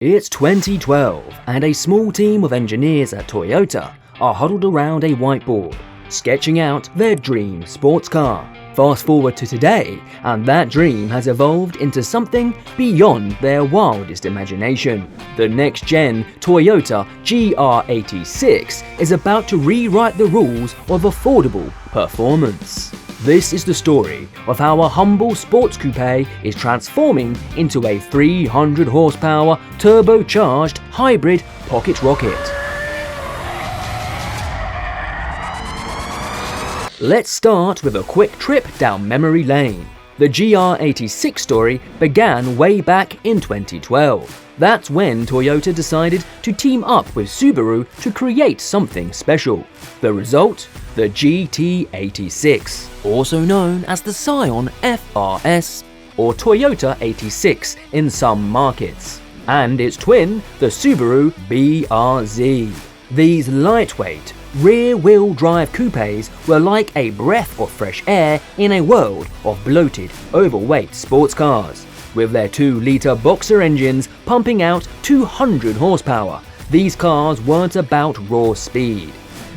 It's 2012 and a small team of engineers at Toyota are huddled around a whiteboard, sketching out their dream sports car. Fast forward to today, and that dream has evolved into something beyond their wildest imagination. The next-gen Toyota GR86 is about to rewrite the rules of affordable performance. This is the story of how a humble sports coupe is transforming into a 300 horsepower turbocharged hybrid pocket rocket. Let's start with a quick trip down memory lane. The GR86 story began way back in 2012. That's when Toyota decided to team up with Subaru to create something special. The result? The GT86, also known as the Scion FRS, or Toyota 86 in some markets, and its twin, the Subaru BRZ. These lightweight, rear-wheel drive coupes were like a breath of fresh air in a world of bloated, overweight sports cars. With their 2-litre boxer engines pumping out 200 horsepower, these cars weren't about raw speed.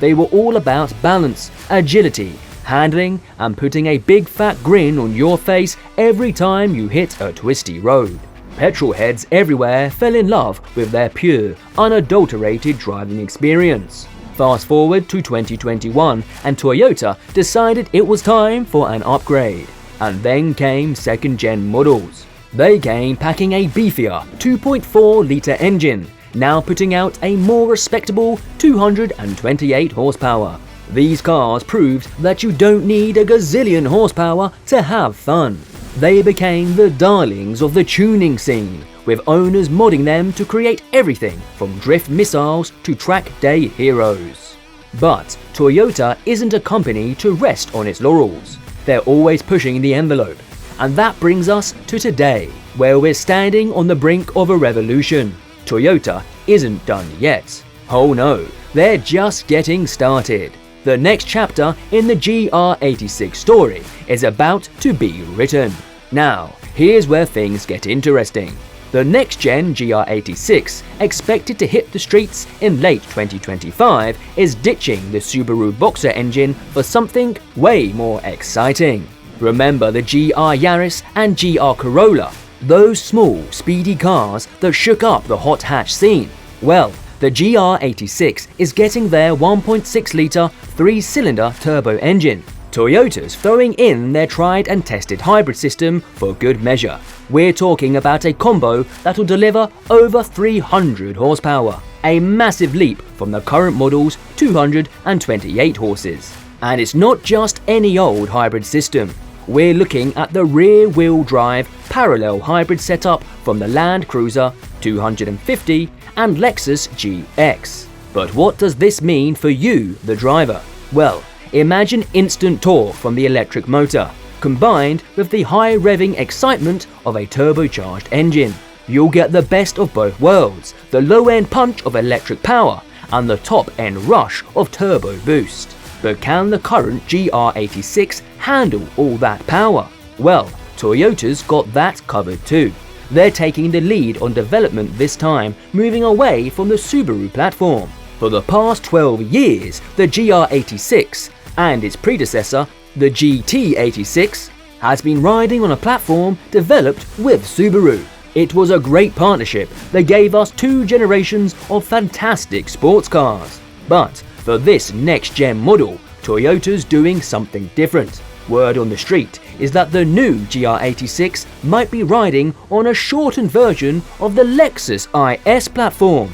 They were all about balance, agility, handling, and putting a big fat grin on your face every time you hit a twisty road. Petrol heads everywhere fell in love with their pure, unadulterated driving experience. Fast forward to 2021 and Toyota decided it was time for an upgrade. And then came second-gen models. They came packing a beefier 2.4-litre engine, now putting out a more respectable 228 horsepower. These cars proved that you don't need a gazillion horsepower to have fun. They became the darlings of the tuning scene, with owners modding them to create everything from drift missiles to track day heroes. But Toyota isn't a company to rest on its laurels. They're always pushing the envelope. And that brings us to today, where we're standing on the brink of a revolution. Toyota isn't done yet. Oh no, they're just getting started. The next chapter in the GR86 story is about to be written. Now, here's where things get interesting. The next-gen GR86, expected to hit the streets in late 2025, is ditching the Subaru Boxer engine for something way more exciting. Remember the GR Yaris and GR Corolla, those small, speedy cars that shook up the hot hatch scene? Well, the GR86 is getting their 1.6-litre 3-cylinder turbo engine. Toyota's throwing in their tried and tested hybrid system for good measure. We're talking about a combo that'll deliver over 300 horsepower, a massive leap from the current model's 228 horses. And it's not just any old hybrid system. We're looking at the rear-wheel drive parallel hybrid setup from the Land Cruiser 250 and Lexus GX. But what does this mean for you, the driver? Well, imagine instant torque from the electric motor, combined with the high-revving excitement of a turbocharged engine. You'll get the best of both worlds, the low-end punch of electric power and the top-end rush of turbo boost. But can the current GR86 handle all that power? Well, Toyota's got that covered too. They're taking the lead on development this time, moving away from the Subaru platform. For the past 12 years, the GR86 and its predecessor, the GT86, has been riding on a platform developed with Subaru. It was a great partnership that gave us 2 generations of fantastic sports cars. But for this next-gen model, Toyota's doing something different. Word on the street is that the new GR86 might be riding on a shortened version of the Lexus IS platform.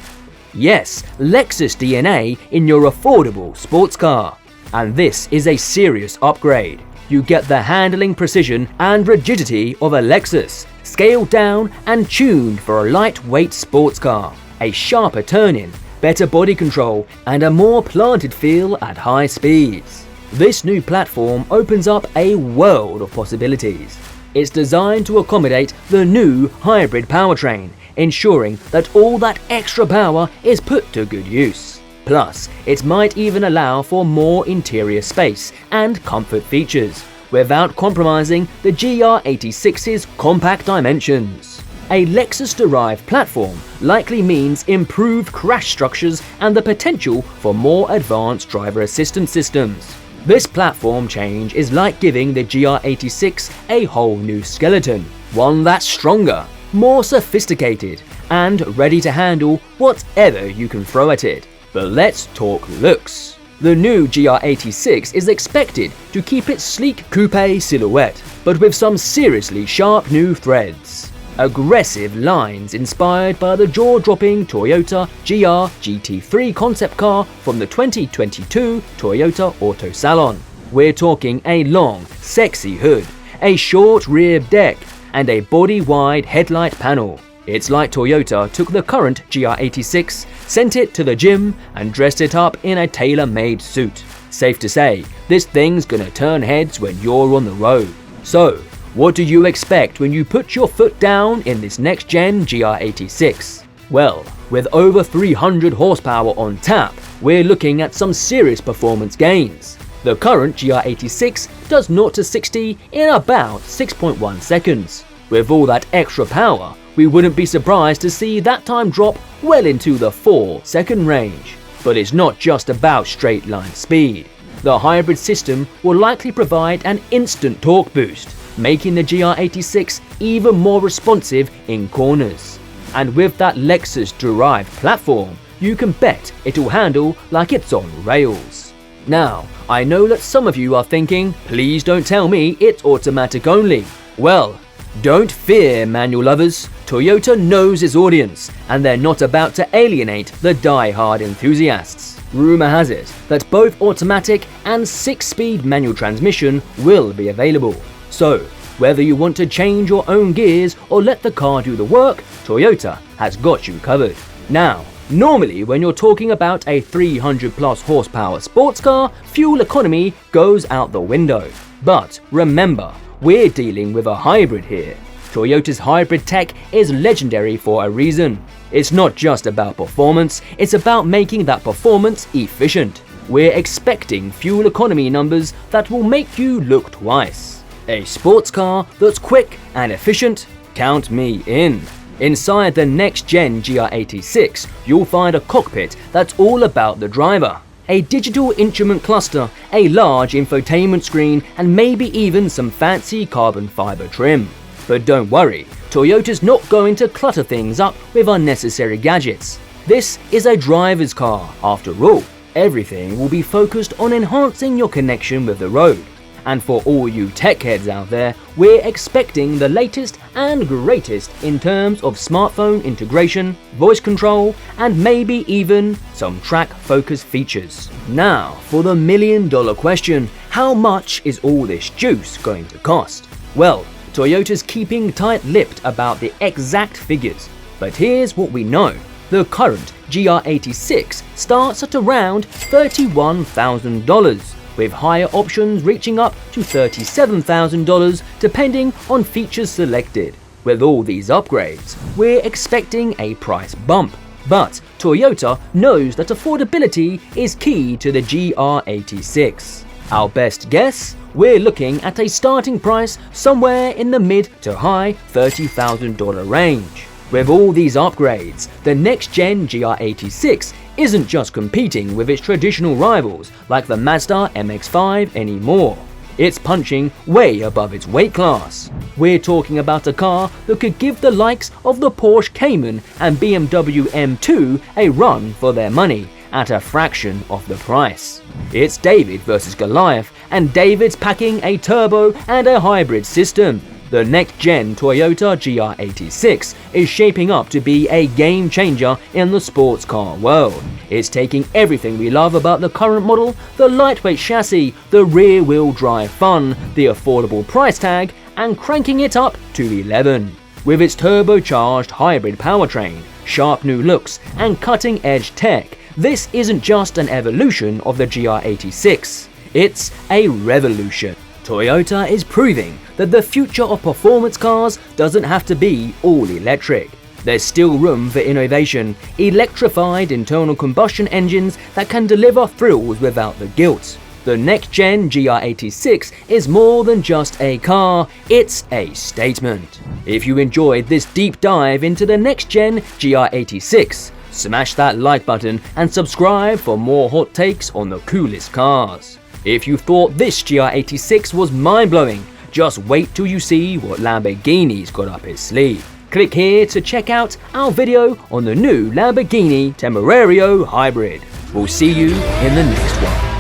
Yes, Lexus DNA in your affordable sports car. And this is a serious upgrade. You get the handling precision and rigidity of a Lexus, scaled down and tuned for a lightweight sports car, a sharper turn-in, better body control, and a more planted feel at high speeds. This new platform opens up a world of possibilities. It's designed to accommodate the new hybrid powertrain, ensuring that all that extra power is put to good use. Plus, it might even allow for more interior space and comfort features, without compromising the GR86's compact dimensions. A Lexus-derived platform likely means improved crash structures and the potential for more advanced driver assistance systems. This platform change is like giving the GR86 a whole new skeleton, one that's stronger, more sophisticated, and ready to handle whatever you can throw at it. But let's talk looks. The new GR86 is expected to keep its sleek coupe silhouette, but with some seriously sharp new threads. Aggressive lines inspired by the jaw-dropping Toyota GR GT3 concept car from the 2022 Toyota Auto Salon. We're talking a long, sexy hood, a short rear deck, and a body-wide headlight panel. It's like Toyota took the current GR86, sent it to the gym, and dressed it up in a tailor-made suit. Safe to say, this thing's gonna turn heads when you're on the road. So, what do you expect when you put your foot down in this next-gen GR86? Well, with over 300 horsepower on tap, we're looking at some serious performance gains. The current GR86 does 0 to 60 in about 6.1 seconds. With all that extra power, we wouldn't be surprised to see that time drop well into the 4-second range. But it's not just about straight line speed. The hybrid system will likely provide an instant torque boost, making the GR86 even more responsive in corners. And with that Lexus-derived platform, you can bet it'll handle like it's on rails. Now, I know that some of you are thinking, please don't tell me it's automatic only. Well, don't fear, manual lovers. Toyota knows its audience, and they're not about to alienate the die-hard enthusiasts. Rumor has it that both automatic and 6-speed manual transmission will be available. So, whether you want to change your own gears or let the car do the work, Toyota has got you covered. Now, normally when you're talking about a 300+ horsepower sports car, fuel economy goes out the window. But remember, we're dealing with a hybrid here. Toyota's hybrid tech is legendary for a reason. It's not just about performance, it's about making that performance efficient. We're expecting fuel economy numbers that will make you look twice. A sports car that's quick and efficient? Count me in. Inside the next-gen GR86, you'll find a cockpit that's all about the driver. A digital instrument cluster, a large infotainment screen, and maybe even some fancy carbon fiber trim. But don't worry, Toyota's not going to clutter things up with unnecessary gadgets. This is a driver's car, after all. Everything will be focused on enhancing your connection with the road. And for all you tech heads out there, we're expecting the latest and greatest in terms of smartphone integration, voice control, and maybe even some track focus features. Now, for the million-dollar question, how much is all this juice going to cost? Well, Toyota's keeping tight-lipped about the exact figures, but here's what we know. The current GR86 starts at around $31,000. with higher options reaching up to $37,000 depending on features selected. With all these upgrades, we're expecting a price bump. But Toyota knows that affordability is key to the GR86. Our best guess? We're looking at a starting price somewhere in the mid to high $30,000 range. With all these upgrades, the next-gen GR86 isn't just competing with its traditional rivals like the Mazda MX-5 anymore. It's punching way above its weight class. We're talking about a car that could give the likes of the Porsche Cayman and BMW M2 a run for their money at a fraction of the price. It's David versus Goliath, and David's packing a turbo and a hybrid system. The next-gen Toyota GR86 is shaping up to be a game-changer in the sports car world. It's taking everything we love about the current model, the lightweight chassis, the rear-wheel drive fun, the affordable price tag, and cranking it up to 11. With its turbocharged hybrid powertrain, sharp new looks, and cutting-edge tech, this isn't just an evolution of the GR86, it's a revolution. Toyota is proving that the future of performance cars doesn't have to be all electric. There's still room for innovation, electrified internal combustion engines that can deliver thrills without the guilt. The next-gen GR86 is more than just a car, it's a statement. If you enjoyed this deep dive into the next-gen GR86, smash that like button and subscribe for more hot takes on the coolest cars. If you thought this GR86 was mind-blowing, just wait till you see what Lamborghini's got up his sleeve. Click here to check out our video on the new Lamborghini Temerario Hybrid. We'll see you in the next one.